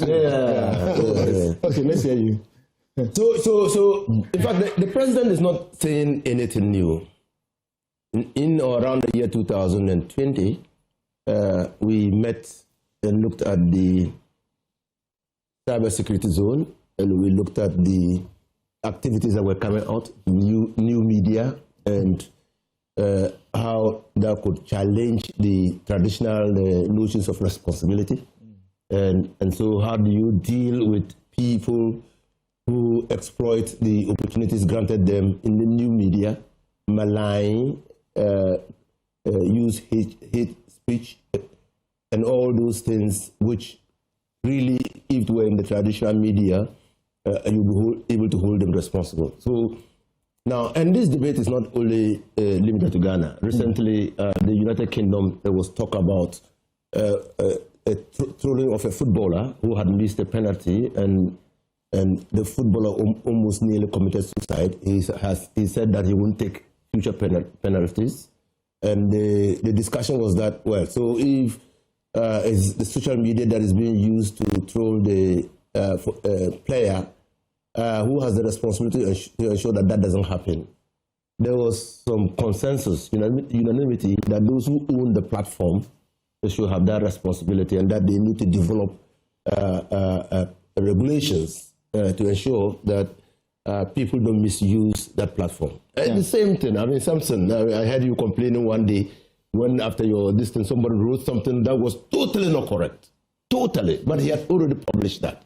Okay, let's hear you. So, in fact, the president is not saying anything new. In or around the year 2020, we met and looked at the cybersecurity zone, and we looked at the activities that were coming out, new media, and how that could challenge the traditional notions of responsibility. And so how do you deal with people who exploit the opportunities granted them in the new media, malign, use hate speech, and all those things which really, if it were in the traditional media, you'll be able to hold them responsible. So now, and this debate is not only limited to Ghana. Recently, the United Kingdom, there was talk about a trolling of a footballer who had missed a penalty, and the footballer almost nearly committed suicide. He said that he won't take future penalties. And the discussion was that, well, so if it's the social media that is being used to troll the player, who has the responsibility to ensure that that doesn't happen? There was some consensus, unanimity, that those who own the platform, they should have that responsibility, and that they need to develop regulations to ensure that people don't misuse that platform. And the same thing, I mean, Samson, I heard you complaining one day when after your distance, somebody wrote something that was totally not correct. Totally. But he had already published that.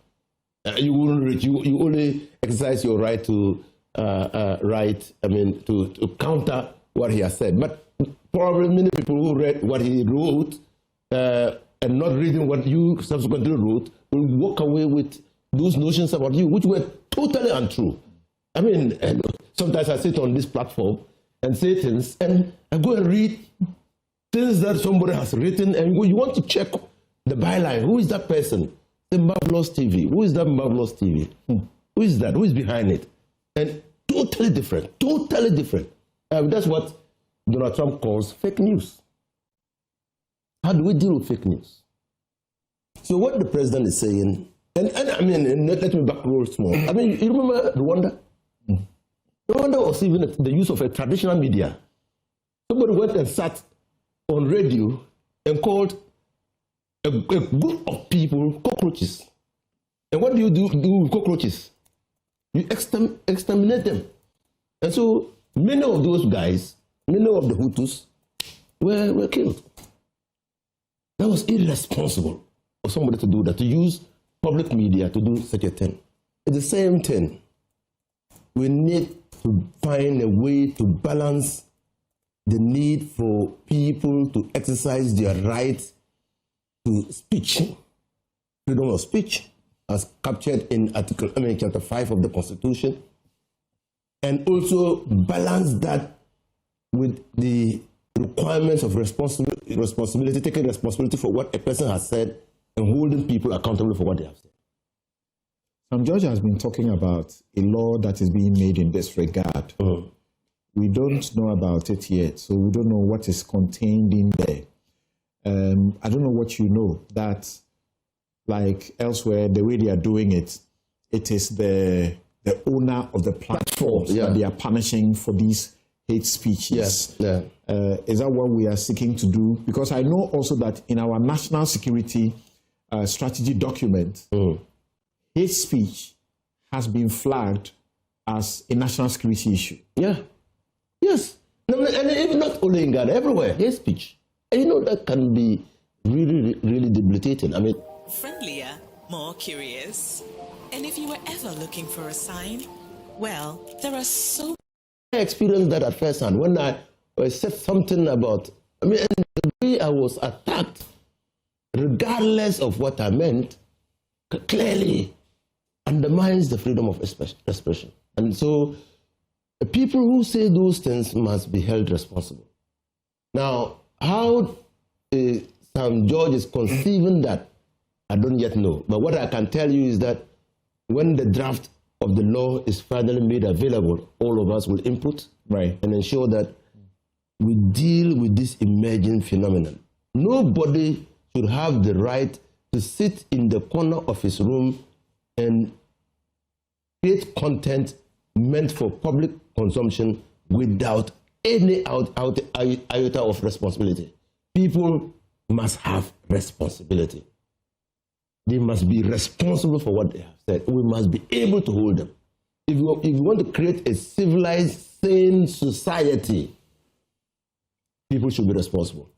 You wouldn't reach, you only exercise your right to to counter what he has said. But probably many people who read what he wrote and not reading what you subsequently wrote will walk away with those notions about you, which were totally untrue. I mean, sometimes I sit on this platform and say things, and I go and read things that somebody has written, and you want to check the byline. Who is that person? The Marvelous TV. Who is that Marvelous TV? Who is that? Who is behind it? And totally different. Totally different. That's what Donald Trump calls fake news. How do we deal with fake news? So what the president is saying, and I mean, let me back roll small. I mean, you remember Rwanda? Rwanda was even the use of a traditional media. Somebody went and sat on radio and called a group of people cockroaches. And what do you do with cockroaches? You exterminate them. And so many of those guys, many of the Hutus were killed. That was irresponsible for somebody to do that, to use public media to do such a thing. It's the same thing. We need to find a way to balance the need for people to exercise their right to speech, freedom of speech, as captured in Chapter 5 of the Constitution, and also balance that with the requirements of responsibility, taking responsibility for what a person has said and holding people accountable for what they have said. George has been talking about a law that is being made in this regard. We don't know about it yet, so we don't know what is contained in there. I don't know what you know, that like elsewhere, the way they are doing it, it is the owner of the platform that they are punishing for these hate speeches. Is that what we are seeking to do? Because I know also that in our national security strategy document, hate speech has been flagged as a national security issue. Yes. And even not only in Ghana, everywhere, hate speech. And you know, that can be really, really debilitating. I mean, friendlier, more curious. And if you were ever looking for a sign, well, there are so... I experienced that at first hand when I said something about, and the way I was attacked, regardless of what I meant, clearly undermines the freedom of expression. And so the people who say those things must be held responsible. Now, how Sam George is conceiving that, I don't yet know. But what I can tell you is that when the draft of the law is finally made available, all of us will input and ensure that we deal with this emerging phenomenon. Nobody should have the right to sit in the corner of his room and create content meant for public consumption without any iota of responsibility. People must have responsibility. They must be responsible for what they have said. We must be able to hold them. If you want to create a civilized, sane society, people should be responsible.